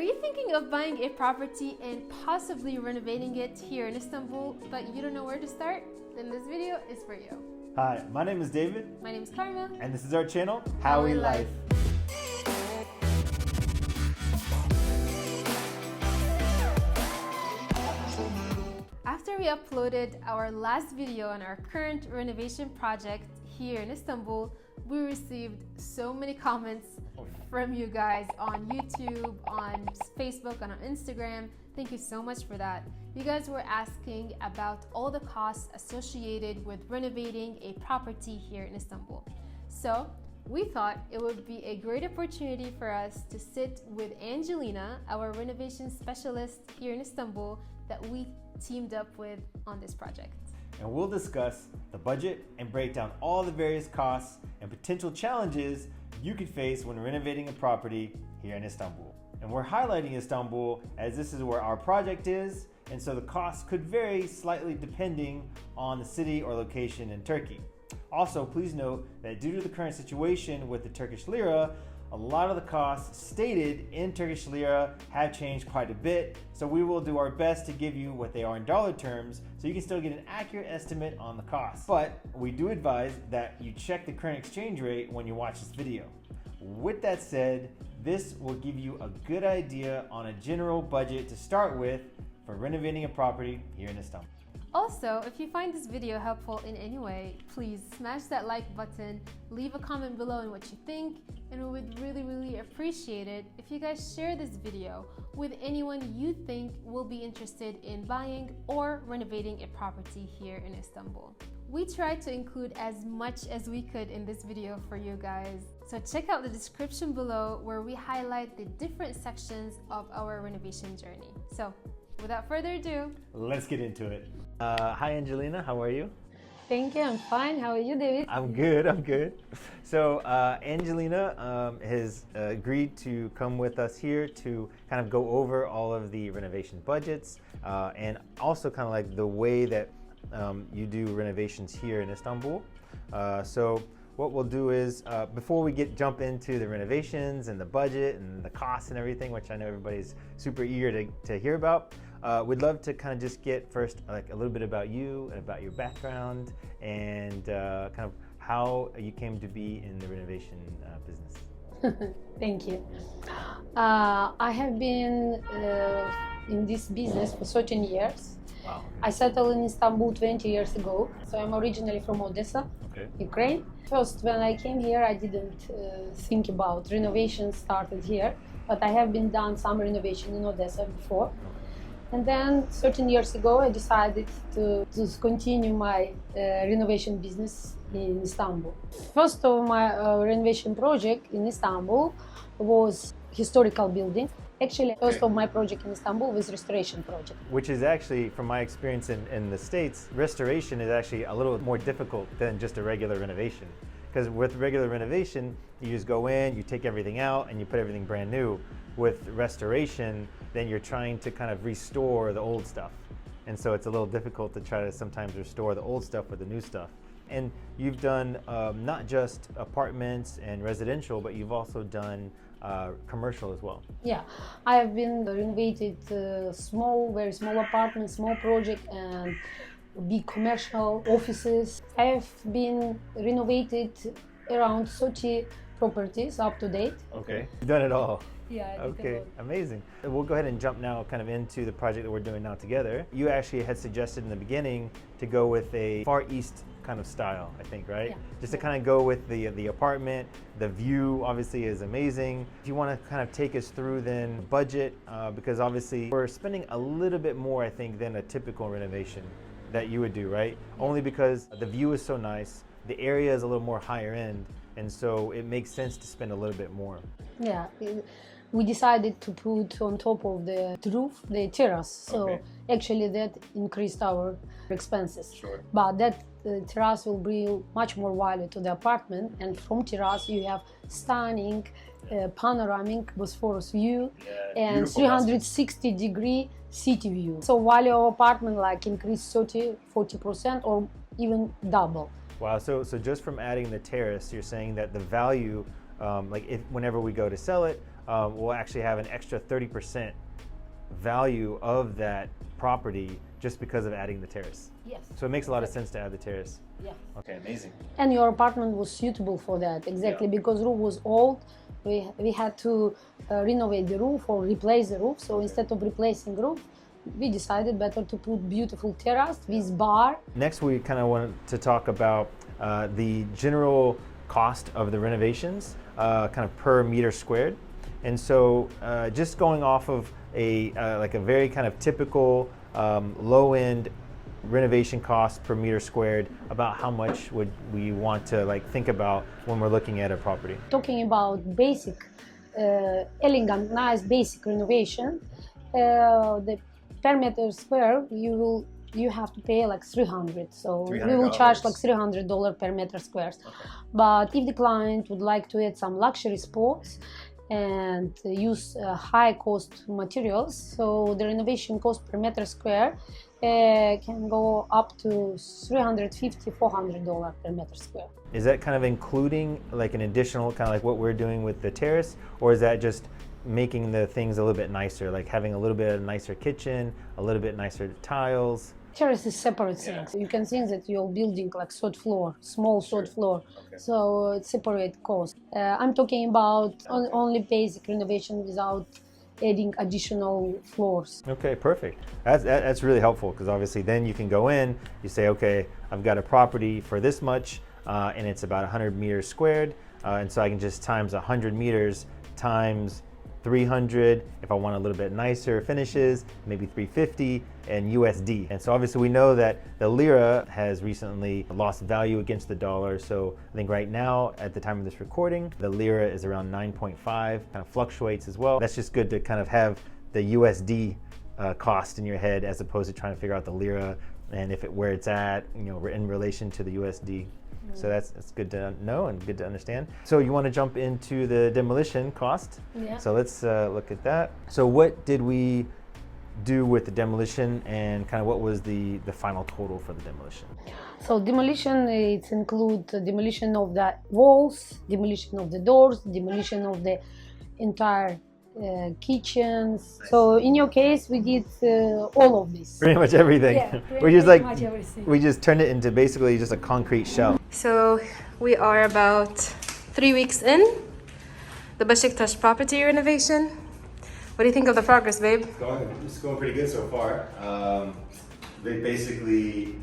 you thinking of buying a property and possibly renovating it here in Istanbul, but you don't know where to start? Then this video is for you. Hi, my name is David. My name is Karma. And this is our channel, How We Life. After we uploaded our last video on our current renovation project here in Istanbul, we received so many comments from you guys on YouTube, on Facebook, and on Instagram. Thank you so much for that. You guys were asking about all the costs associated with renovating a property here in Istanbul. So we thought it would be a great opportunity for us to sit with Angelina, our renovation specialist here in Istanbul, that we teamed up with on this project. And we'll discuss the budget and break down all the various costs and potential challenges you could face when renovating a property here in Istanbul. And we're highlighting Istanbul as this is where our project is, and so the costs could vary slightly depending on the city or location in Turkey. Also, please note that due to the current situation with the Turkish lira, a lot of the costs stated in Turkish lira have changed quite a bit, so we will do our best to give you what they are in dollar terms so you can still get an accurate estimate on the cost. But we do advise that you check the current exchange rate when you watch this video. With that said, this will give you a good idea on a general budget to start with for renovating a property here in Istanbul. Also, if you find this video helpful in any way, please smash that like button, leave a comment below on what you think, and we would really appreciate it if you guys share this video with anyone you think will be interested in buying or renovating a property here in Istanbul. We tried to include as much as we could in this video for you guys, so check out the description below where we highlight the different sections of our renovation journey. So without further ado, let's get into it. Hi Angelina, how are you? Thank you, I'm fine. How are you, David? I'm good. So Angelina has agreed to come with us here to kind of go over all of the renovation budgets and also kind of like the way that you do renovations here in Istanbul. So what we'll do is, before we jump into the renovations and the budget and the costs and everything, which I know everybody's super eager to hear about, we'd love to kind of just get first like a little bit about you and about your background and kind of how you came to be in the renovation business. Thank you. I have been in this business for 13 years. Wow. I settled in Istanbul 20 years ago. So I'm originally from Odessa, Ukraine. First, when I came here, I didn't think about renovation started here, but I have been done some renovation in Odessa before. And then 13 years ago, I decided to continue my renovation business in Istanbul. First of my renovation project in Istanbul was historical building. Actually, first of my project in Istanbul was restoration project. Which is actually, from my experience in the States, restoration is actually a little more difficult than just a regular renovation. Because with regular renovation, you just go in, you take everything out, and you put everything brand new. With restoration, then you're trying to kind of restore the old stuff. And so it's a little difficult to try to sometimes restore the old stuff with the new stuff. And you've done not just apartments and residential, but you've also done commercial as well. Yeah, I have been renovated very small apartments, small project, and big commercial offices. I have been renovated around 30 properties up to date. Okay, you've done it all. Yeah. Okay, amazing. We'll go ahead and jump now kind of into the project that we're doing now together. You actually had suggested in the beginning to go with a Far East kind of style, I think, right? Yeah. Just to kind of go with the apartment. The view obviously is amazing. If you want to kind of take us through then budget, because obviously we're spending a little bit more, I think, than a typical renovation that you would do, right? Only because the view is so nice, the area is a little more higher end, and so it makes sense to spend a little bit more. Yeah. We decided to put on top of the roof the terrace, so actually that increased our expenses. Sure. But that terrace will bring much more value to the apartment, and from terrace you have stunning panoramic Bosphorus view and 360-degree city view. So value of apartment like increased 30-40% or even double. Wow, so just from adding the terrace, you're saying that the value, like whenever we go to sell it, will actually have an extra 30% value of that property just because of adding the terrace. Yes. So it makes a lot of sense to add the terrace. Yeah. Okay, amazing. And your apartment was suitable for that, exactly, Yeah. because roof was old. We had to renovate the roof or replace the roof. So instead of replacing roof, we decided better to put beautiful terrace with bar. Next, we kind of wanted to talk about the general cost of the renovations, kind of per meter squared. And so just going off of like a very kind of typical low-end renovation cost per meter squared, about how much would we want to like think about when we're looking at a property? Talking about basic, elegant, nice basic renovation, the per meter square you have to pay like 300. So we will charge like $300 per meter squares. Okay. But if the client would like to add some luxury spots and use high cost materials, so the renovation cost per meter square can go up to $350-400 per meter square. Is that kind of including like an additional kind of like what we're doing with the terrace, or is that just making the things a little bit nicer, like having a little bit of nicer kitchen, a little bit nicer tiles? Terrace is separate things. You can think that you're building like third floor, small third floor. Okay. So it's separate cost. I'm talking about only basic renovation without adding additional floors. Okay, perfect. That's really helpful, because obviously then you can go in, you say, okay, I've got a property for this much, and it's about 100 meters squared, and so I can just times 100 meters times 300 if I want a little bit nicer finishes, maybe 350 and USD. And so obviously we know that the lira has recently lost value against the dollar. So I think right now at the time of this recording, the lira is around 9.5, kind of fluctuates as well. That's just good to kind of have the USD cost in your head as opposed to trying to figure out the lira and where it's at, in relation to the USD. So that's good to know and good to understand. So you want to jump into the demolition cost. Yeah. So let's look at that. So what did we do with the demolition, and kind of what was the final total for the demolition? So demolition, it includes demolition of the walls, demolition of the doors, demolition of the entire kitchens. Nice. So in your case, we did all of this. Pretty much everything. Yeah, pretty much everything. We just turned it into basically just a concrete shell. So we are about 3 weeks in the Beşiktaş property renovation. What do you think of the progress, babe? It's going pretty good so far. They basically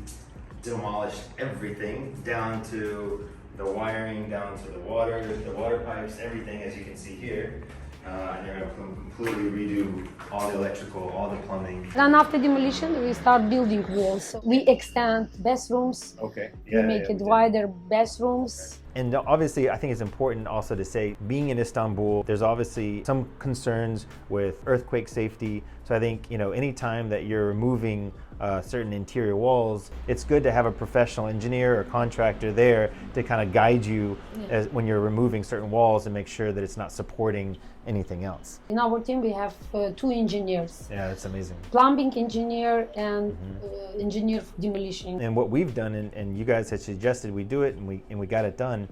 demolished everything down to the wiring, down to the water pipes, everything, as you can see here. And they're going to completely redo all the electrical, all the plumbing. Then after demolition, we start building walls. We extend bathrooms. Okay. We make it wider bathrooms. And obviously, I think it's important also to say, being in Istanbul, there's obviously some concerns with earthquake safety. So I think, any time that you're removing certain interior walls, it's good to have a professional engineer or contractor there to kind of guide you when you're removing certain walls and make sure that it's not supporting anything else. In our team, we have 2 engineers. Yeah, that's amazing. Plumbing engineer and engineer for demolition. And what we've done, and you guys had suggested we do it, and we got it done,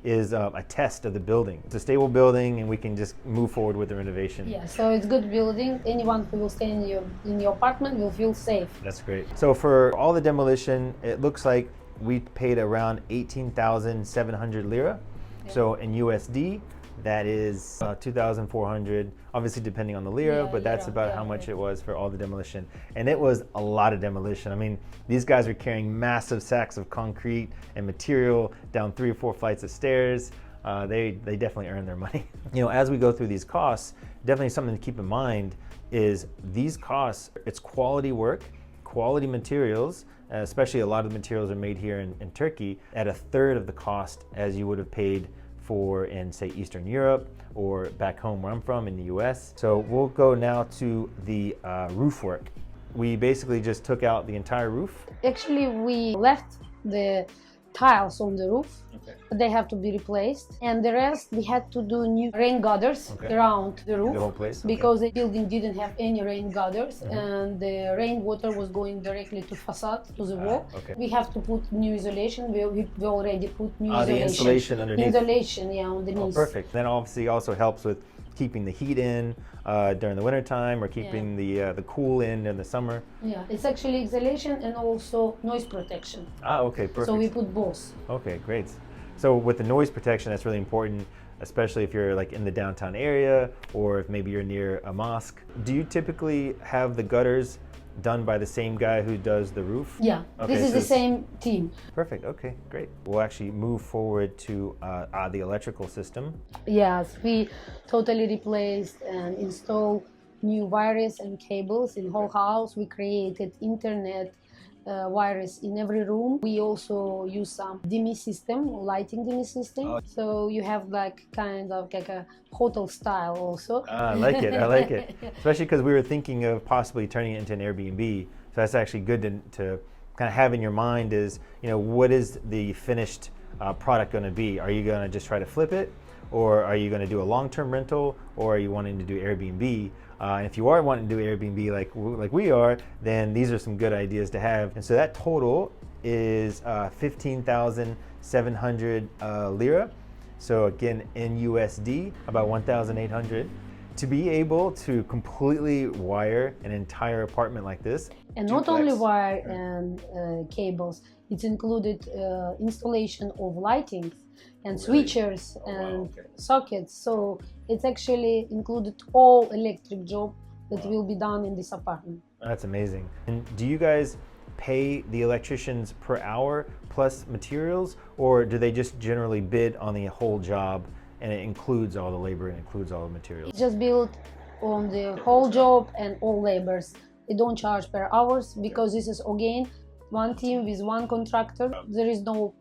is a test of the building. It's a stable building, and we can just move forward with the renovation. Yeah, so it's good building. Anyone who will stay in your apartment will feel safe. That's great. So for all the demolition, it looks like we paid around 18,700 lira. Yeah. So in USD, that is 2,400, obviously depending on the lira, but that's about how much it was for all the demolition. And it was a lot of demolition. I mean, these guys are carrying massive sacks of concrete and material down 3 or 4 flights of stairs. They definitely earn their money. As we go through these costs, definitely something to keep in mind is these costs, it's quality work, quality materials, especially a lot of the materials are made here in Turkey at 1/3 of the cost as you would have paid for in, say, Eastern Europe or back home where I'm from in the US. So we'll go now to the roof work. We basically just took out the entire roof. Actually, we left the tiles on the roof. Okay. But they have to be replaced. And the rest, we had to do new rain gutters around the roof. The whole place? Because the building didn't have any rain gutters, and the rainwater was going directly to facade, to the wall. Okay. We have to put new isolation. We already put new isolation. The insulation underneath. Insulation, underneath. Oh, perfect. That obviously also helps with keeping the heat in during the winter time, or keeping the cool in the summer? Yeah, it's actually exhalation and also noise protection. Ah, okay, perfect. So we put both. Okay, great. So with the noise protection, that's really important, especially if you're like in the downtown area, or if maybe you're near a mosque. Do you typically have the gutters done by the same guy who does the roof? Yeah, okay, this is the same team. Perfect, okay, great. We'll actually move forward to the electrical system. Yes, we totally replaced and installed new wires and cables in whole house. We created internet wires in every room. We also use some dimming system, lighting dimming system. So you have like kind of like a hotel style also. I like it, I like it. Especially because we were thinking of possibly turning it into an Airbnb. So that's actually good to kind of have in your mind is, you know, what is the finished product going to be? Are you going to just try to flip it? Or are you going to do a long-term rental? Or are you wanting to do Airbnb? And if you are wanting to do Airbnb like we are, then these are some good ideas to have. And so that total is 15,700 lira. So again, in USD, about 1,800. To be able to completely wire an entire apartment like this. And not only wire and cables, it's included installation of lighting and switches and sockets. So it's actually included all electric job that will be done in this apartment. That's amazing. And do you guys pay the electricians per hour plus materials, or do they just generally bid on the whole job and it includes all the labor and includes all the materials? It's just built on the whole job and all labors. They don't charge per hours because this is again one team with one contractor. There is no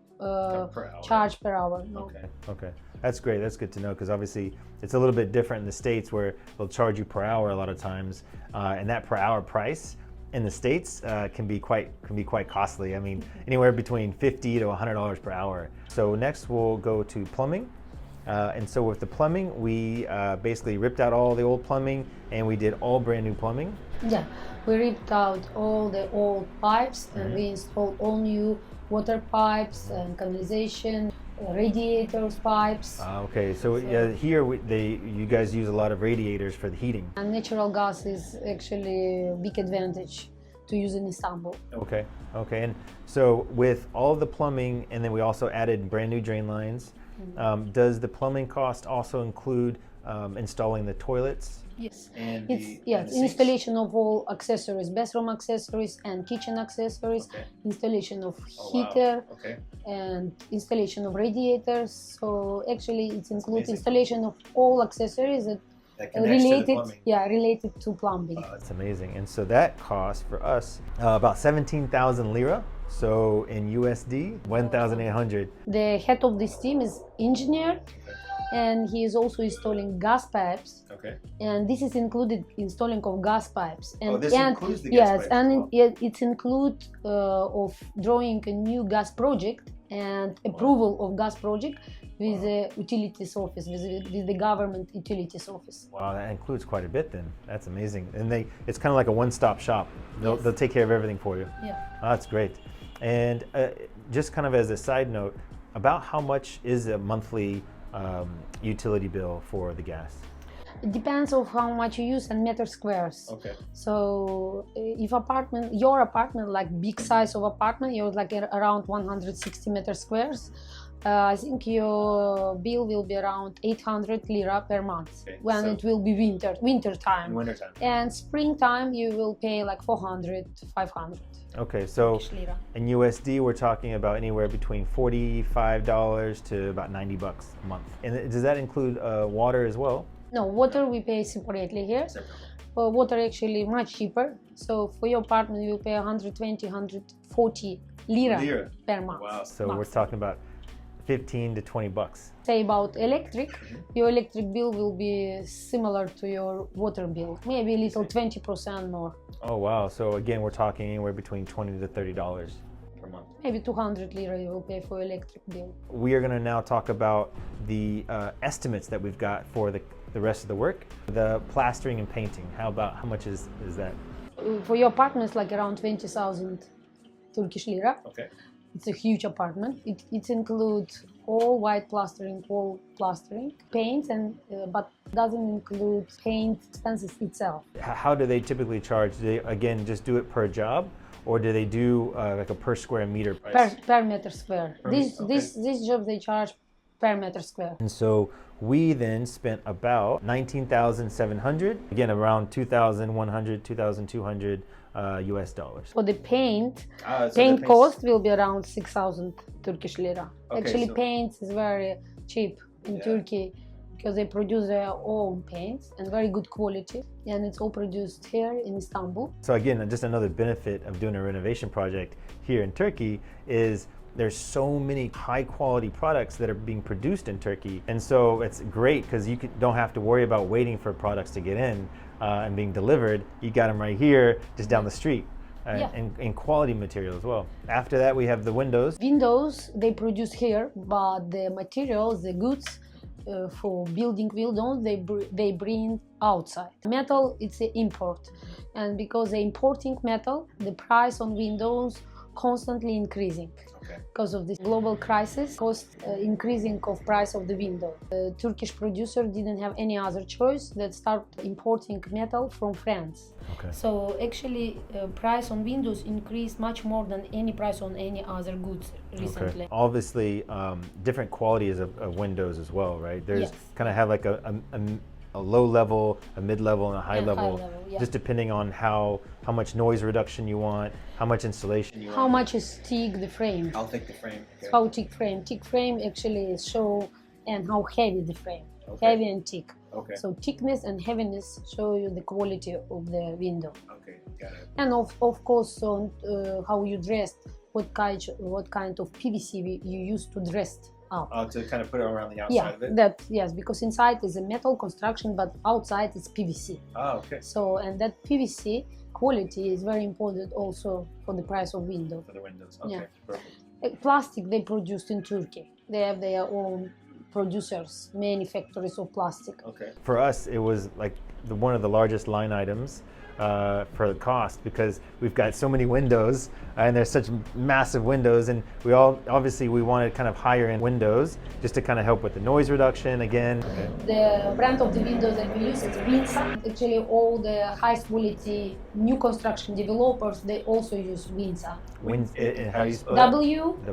charge per hour. No. Okay. That's great. That's good to know, because obviously it's a little bit different in the States where they'll charge you per hour a lot of times, and that per hour price in the States can be quite costly. I mean, anywhere between $50 to $100 per hour. So next we'll go to plumbing. And so with the plumbing, we basically ripped out all the old plumbing and we did all brand new plumbing. Yeah, we ripped out all the old pipes and we installed all new water pipes and canalization, radiators, pipes. Okay, so here you guys use a lot of radiators for the heating. And natural gas is actually a big advantage to use in Istanbul. Okay, and so with all the plumbing, and then we also added brand new drain lines. Does the plumbing cost also include installing the toilets? Yes, installation of all accessories, bathroom accessories and kitchen accessories, installation of heater, and installation of radiators. So actually it includes installation of all accessories that related to plumbing. That's amazing. And so that cost for us about 17,000 lira. So in USD, 1,800. The head of this team is engineer, and he is also installing gas pipes. Okay. And this is included installing of gas pipes. And this includes the gas pipes. Yes, and it's include of drawing a new gas project and approval of gas project with the utilities office, with the government utilities office. Wow, that includes quite a bit then. That's amazing. And it's kind of like a one-stop shop. They'll take care of everything for you. Yeah. Oh, that's great. And just kind of as a side note, about how much is a monthly utility bill for the gas? It depends on how much you use and meter squares. Okay. So if your apartment, like big size of apartment, you're like around 160 meter squares, I think your bill will be around 800 lira per month when it will be winter time. And springtime you will pay like 400, 500. Okay, so in USD we're talking about anywhere between $45 to about $90 a month. And does that include water as well? No, water we pay separately here. Water actually much cheaper. So for your apartment you will pay 120, 140 lira per month. Wow. So we're talking about 15 to $20. Say about electric, your electric bill will be similar to your water bill, maybe a little 20% more. Oh wow, so again we're talking anywhere between $20 to $30 per month. Maybe 200 lira you will pay for electric bill. We are going to now talk about the estimates that we've got for the rest of the work. The plastering and painting, how much is that? For your apartment it's like around 20,000 Turkish lira. Okay. It's a huge apartment. It includes all white plastering, wall plastering, paint, and but doesn't include paint expenses itself. How do they typically charge? Do they, again, just do it per job? Or do they do like a per square meter price? Per meter square. This job they charge per meter square. And so we then spent about 19,700, again around 2,100, 2,200 US dollars. For the paint, So paint cost will be around 6,000 Turkish lira. Okay, Actually, so- paint is very cheap in Turkey because they produce their own paints and very good quality, and it's all produced here in Istanbul. So again, just another benefit of doing a renovation project here in Turkey is there's so many high quality products that are being produced in Turkey. And so it's great because you don't have to worry about waiting for products to get in and being delivered. You got them right here, just down the street. And quality material as well. After that, we have the windows. Windows they produce here, but the materials, the goods for building windows, they bring outside. Metal, it's an import, and because they're importing metal, the price on windows constantly increasing. Because of this global crisis, cost increasing of price of the window. The Turkish producer didn't have any other choice that start importing metal from France. So actually, price on windows increased much more than any price on any other goods recently. Obviously, different qualities of windows as well, right? There's kind of have like a low level, a mid level, and a high level, just depending on how much noise reduction you want, how much insulation you want. How much is thick the frame? How thick the frame? Okay. How thick frame? Thick frame actually show and how heavy the frame. Heavy and thick. So thickness and heaviness show you the quality of the window. Got it. And of course on how you dressed, what kind of PVC you use to dress up. To kind of put it around the outside of it? Yes, because inside is a metal construction, but outside is PVC. So, and that PVC quality is very important also for the price of window. For the windows, perfect. Plastic they produced in Turkey. They have their own producers, many factories of plastic. For us, it was like one of the largest line items for the cost because we've got so many windows and there's such massive windows, and we wanted kind of higher end windows just to kind of help with the noise reduction again. The brand of the windows that we use is Winsa. Actually, all the high quality new construction developers they also use Winsa. How do you spell that?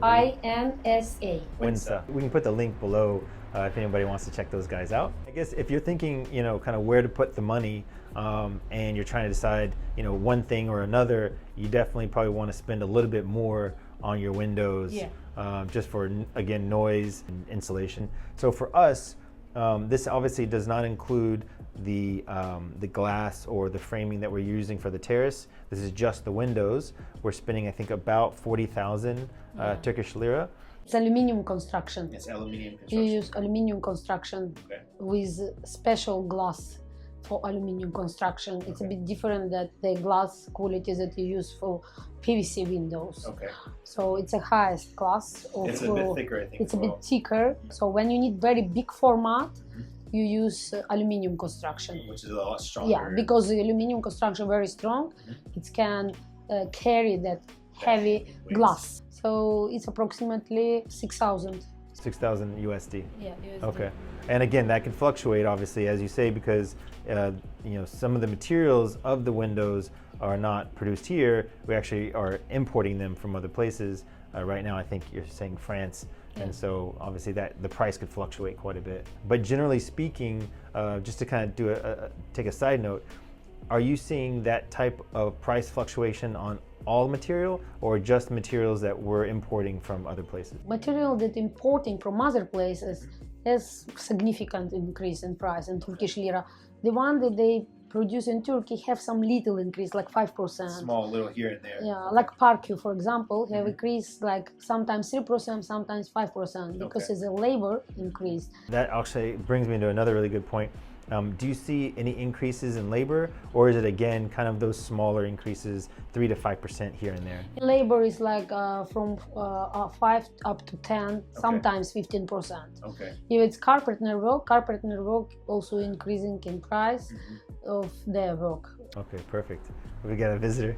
WINSA. Winsa. We can put the link below if anybody wants to check those guys out. I guess if you're thinking, kind of where to put the money, and you're trying to decide, one thing or another, you definitely probably want to spend a little bit more on your windows, just for, again, noise and insulation. So for us, this obviously does not include the glass or the framing that we're using for the terrace. This is just the windows. We're spending, I think, about 40,000 Turkish lira. It's aluminium construction. It's aluminium construction. You use aluminium construction with special glass for aluminium construction. It's a bit different than the glass quality that you use for PVC windows. So it's a highest class. It's a bit thicker, I think. It's a bit thicker. So when you need very big format, you use aluminium construction. Which is a lot stronger. Yeah, because the aluminium construction very strong. It can carry that heavy glass. So it's approximately 6,000. 6,000 USD. Yeah, USD. And again, that can fluctuate, obviously, as you say, because some of the materials of the windows are not produced here. We actually are importing them from other places. Right now, I think you're saying France, and so obviously the price could fluctuate quite a bit. But generally speaking, just to kind of take a side note, are you seeing that type of price fluctuation on all material or just materials that we're importing from other places? Material that importing from other places has significant increase in price in Turkish lira. The one that they produce in Turkey have some little increase, like 5%. Small, little here and there. Yeah, like Parku, for example, have increased like sometimes 3%, sometimes 5%, because it's a labor increase. That actually brings me to another really good point. Do you see any increases in labor, or is it again kind of those smaller increases, 3 to 5% here and there? Labor is like from 5 up to 10, sometimes 15%. If it's carpenter work also increasing in price of their work. Okay, perfect. We got a visitor.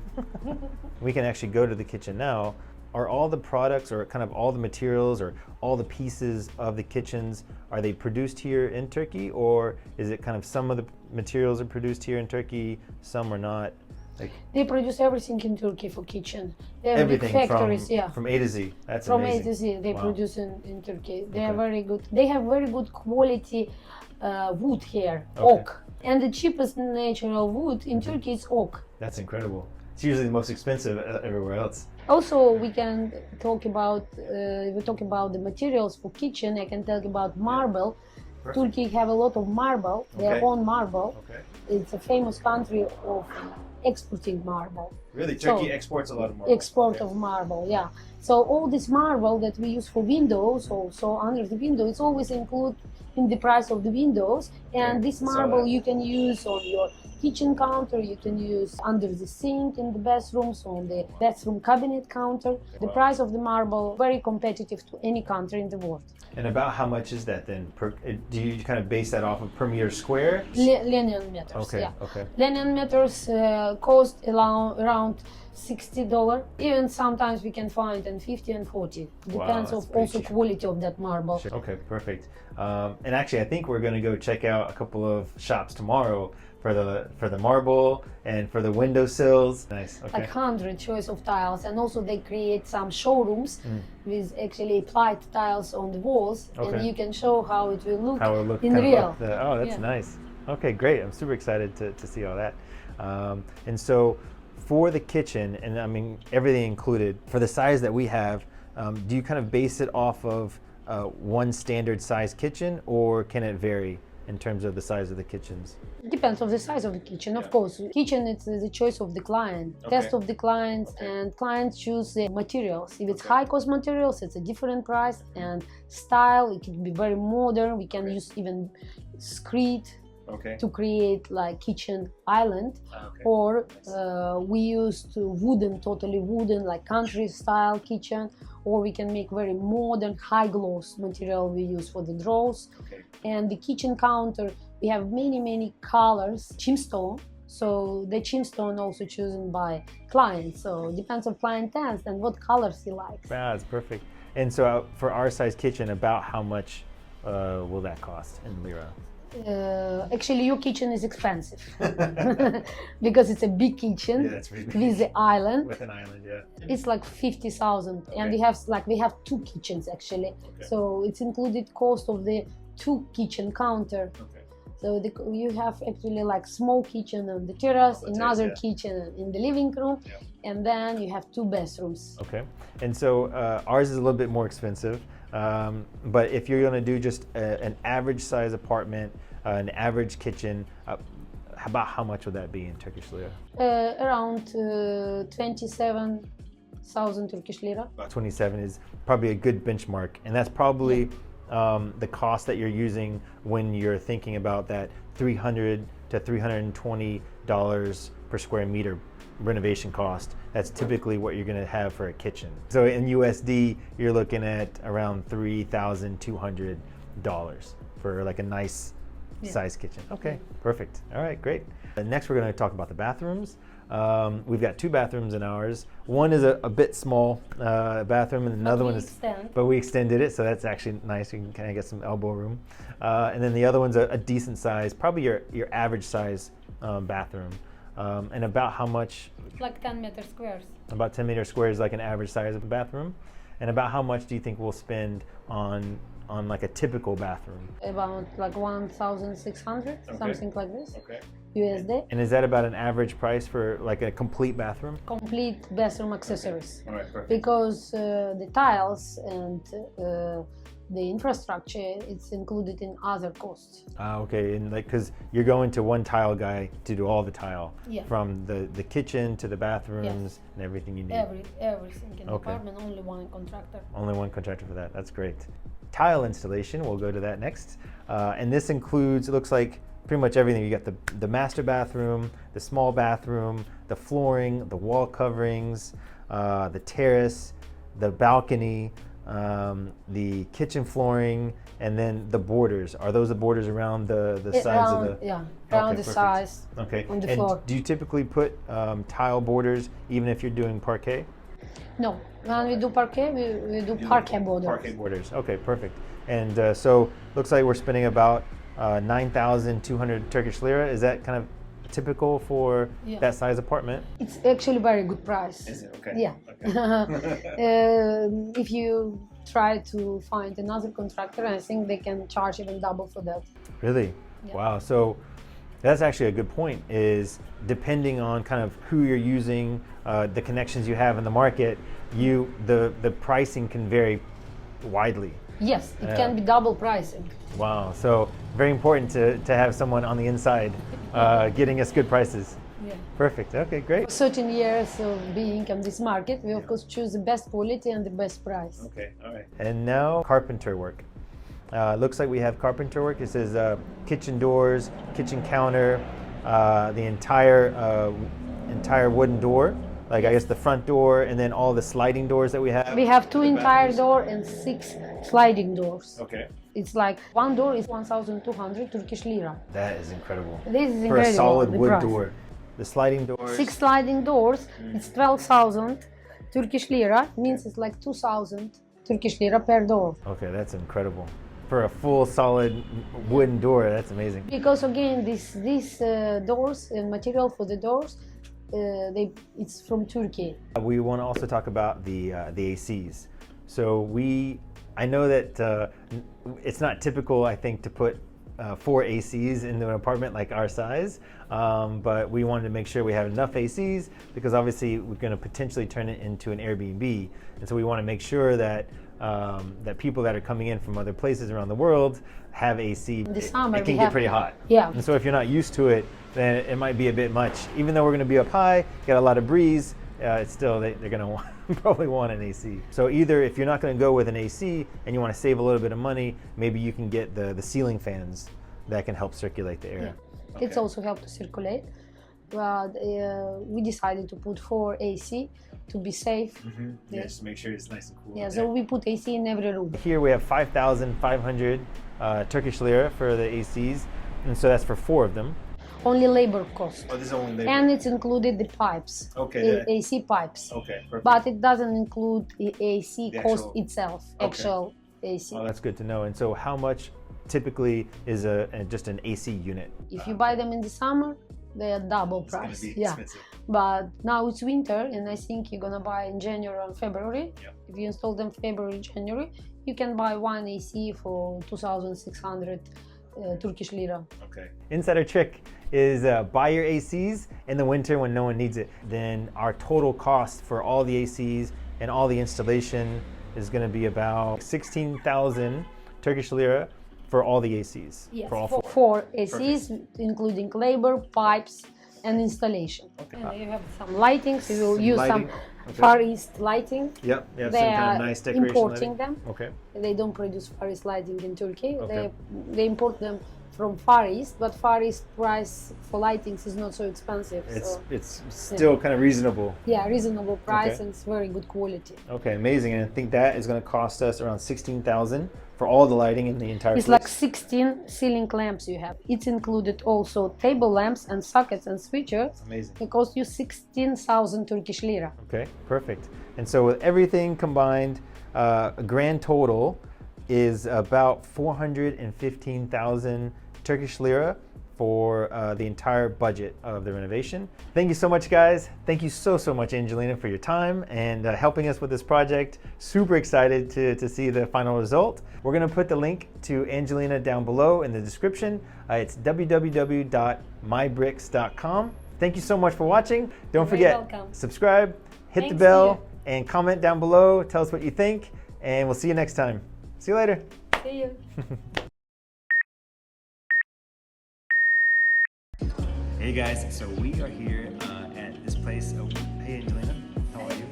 We can actually go to the kitchen now are all the products or kind of all the materials or all the pieces of the kitchens, are they produced here in Turkey, or is it kind of some of the materials are produced here in Turkey, some are not? Like, they produce everything in Turkey for kitchen. They have everything big factories, from A to Z. That's from amazing. A to Z. They Wow. produce in Turkey. They Okay. are very good. They have very good quality wood here, Okay. oak. And the cheapest natural wood in Turkey is oak. That's incredible. It's usually the most expensive everywhere else. Also, we can talk about we talk about the materials for kitchen. I can talk about marble. Perfect. Turkey have a lot of marble, their Okay. own marble. Okay. It's a famous country of exporting marble. Really, So- Turkey exports a lot of marble. Export Okay. of marble, yeah. So all this marble that we use for windows, also under the window, it's always included in the price of the windows. And Okay, this I saw marble that. you can use on your kitchen counter, you can use under the sink in the bathrooms, on the bathroom cabinet counter. The Wow. price of the marble very competitive to any country in the world. And about how much is that then? Do you kind of base that off of per meter square? Linear meters, Okay, yeah. okay. Linear meters cost around $60. Even sometimes we can find in 50 and 40. Depends that's of pretty also cheap. quality of that marble. Sure. Okay, perfect. And actually, I think we're going to go check out a couple of shops tomorrow for the marble and for the window sills. Nice. Okay. Like 100 choice of tiles, and also they create some showrooms with actually applied tiles on the walls, and Okay. you can show how it will look How it look in kind of real. up oh, that's Yeah. nice. Okay, great. I'm super excited to see all that. And so for the kitchen, and I mean everything included, for the size that we have, do you kind of base it off of one standard size kitchen, or can it vary in terms of the size of the kitchens? Depends on the size of the kitchen, of course. Kitchen, it's the choice of the client, test of the clients, and clients choose the materials. If it's high cost materials, it's a different price, and style, it can be very modern. We can use even screed Okay. to create like kitchen island, Okay. or we used totally wooden, like country style kitchen, or we can make very modern high gloss material we use for the drawers. Okay. And the kitchen counter, we have many colors, chimstone. So the chimstone also chosen by clients. So depends on client taste and what colors he likes. Wow, that's perfect. And so for our size kitchen, about how much will that cost in lira? Actually, your kitchen is expensive because it's a big kitchen Yeah, that's really big. with the island. With an island, yeah. It's like 50,000, and Okay. we have two kitchens actually. Okay. So it's included cost of the two kitchen counter. Okay. So you have actually like small kitchen on the terrace, On the another terrace, yeah. kitchen in the living room, Yeah. and then you have two bathrooms. Okay. And so ours is a little bit more expensive, but if you're going to do just an average size apartment, an average kitchen, about how much would that be in Turkish lira? Around 27,000 Turkish lira. About 27 is probably a good benchmark, and that's probably the cost that you're using when you're thinking about that $300 to $320 per square meter renovation cost. That's typically what you're going to have for a kitchen. So in USD, you're looking at around $3,200 for like a nice size kitchen. Okay, perfect. All right, great. Next, we're going to talk about the bathrooms. We've got two bathrooms in ours. One is a bit small bathroom, and another one is, but we extended it, so that's actually nice. You can kind of get some elbow room. And then the other one's a decent size, probably your average size bathroom. And about how much? Like 10 meter squares. About 10 meter squares, like an average size of a bathroom. And about how much do you think we'll spend on like a typical bathroom? About like 1,600, something like this. Okay. USD. And is that about an average price for like a complete bathroom? Complete bathroom accessories. All right, perfect. Because the tiles and the infrastructure, it's included in other costs. Okay, and like, because you're going to one tile guy to do all the tile, Yeah. from the kitchen to the bathrooms and everything you need. Everything in the Okay. apartment, only one contractor. Only one contractor for that. That's great. Tile installation, we'll go to that next. And this includes, it looks like pretty much everything. You got the master bathroom, the small bathroom, the flooring, the wall coverings, the terrace, the balcony, the kitchen flooring, and then the borders. Are those the borders around the sides of the? Yeah, around the perfect. size. Okay. On the And floor. do you typically put tile borders even if you're doing parquet? No, when we do parquet, we do parquet borders. Parquet borders. Okay, perfect. And so looks like we're spending about 9,200 Turkish lira. Is that kind of typical for that size apartment? It's actually very good price. Is it? Okay. Yeah. Okay. If you try to find another contractor, I think they can charge even double for that. Really? Yeah. Wow. So that's actually a good point, is depending on kind of who you're using, the connections you have in the market, the pricing can vary widely. Yes, it can be double pricing. Wow. So very important to have someone on the inside getting us good prices. Yeah. Perfect. Okay, great. For 13 years of being on this market, we of course choose the best quality and the best price. Okay, all right. And now carpenter work. Looks like we have carpenter work. It says kitchen doors, kitchen counter, the entire wooden door, like I guess the front door, and then all the sliding doors that we have. We have 2 entire doors and 6 sliding doors. Okay. It's like one door is 1,200 Turkish lira. That is incredible. This is For incredible. a solid the wood price. door. The sliding doors. 6 sliding doors, it's 12,000 Turkish lira. Means it's like 2,000 Turkish lira per door. Okay, that's incredible. For a full solid wooden door, that's amazing. Because again, these doors, material for the doors, it's from Turkey. We want to also talk about the ACs. So I know that it's not typical, I think, to put 4 ACs into an apartment like our size, but we wanted to make sure we have enough ACs because obviously we're going to potentially turn it into an Airbnb, and so we want to make sure that that people that are coming in from other places around the world have AC. In the summer, it can get pretty hot. Yeah. And so if you're not used to it, then it might be a bit much. Even though we're going to be up high, get a lot of breeze, it's still they're going to probably want an AC. So either if you're not going to go with an AC and you want to save a little bit of money, maybe you can get the ceiling fans that can help circulate the air. Yeah. Okay. It's also help to circulate. But we decided to put 4 AC to be safe. Mm-hmm. Yeah, just to make sure it's nice and cool. Yeah, so we put AC in every room. Here we have 5,500 Turkish lira for the ACs, and so that's for 4 of them. Only labor cost. Oh, this is only labor. And it's included the pipes. Okay. The AC pipes. Okay, perfect. But it doesn't include the AC cost actual- itself, Okay. actual AC. Oh, that's good to know. And so how much typically is just an AC unit? If you buy them in the summer, they are double It's gonna price. be Yeah. expensive. But now it's winter, and I think you're gonna buy in January or February. Yep. If you install them February, January, you can buy one AC for 2,600 Turkish lira. Okay. Insider trick is buy your ACs in the winter when no one needs it. Then our total cost for all the ACs and all the installation is going to be about 16,000 Turkish lira for all the ACs. Yes, For all for 4. 4 ACs, including labor, pipes, and installation. Okay. And you have some lighting, so you will use Lighting, some okay. Far East lighting. Yep. Yeah. They Some kind are of nice decoration. importing lighting. them. Okay. They don't produce Far East lighting in Turkey. Okay. They import them from Far East, but Far East price for lightings is not so expensive. It's still kind of reasonable. Yeah, reasonable price, Okay. and it's very good quality. Okay, amazing. And I think that is going to cost us around 16,000 for all the lighting in the entire It's place. like 16 ceiling lamps you have. It's included also table lamps and sockets and switches. Amazing. It costs you 16,000 Turkish lira. Okay, perfect. And so with everything combined, a grand total is about 415,000 Turkish lira for the entire budget of the renovation. Thank you so much, guys. Thank you so much, Angelina, for your time and helping us with this project. Super excited to see the final result. We're gonna put the link to Angelina down below in the description. It's www.mybricks.com. Thank you so much for watching. Don't forget, welcome. subscribe, hit Thanks the to bell, you. and comment down below. Tell us what you think, and we'll see you next time. See you later. See you. Hey guys, so we are here at this place. Oh, hey Angelina, how are you?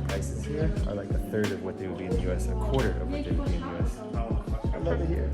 Prices here are like a third of what they would be in the US, a quarter of what they would be in the US. I love it here.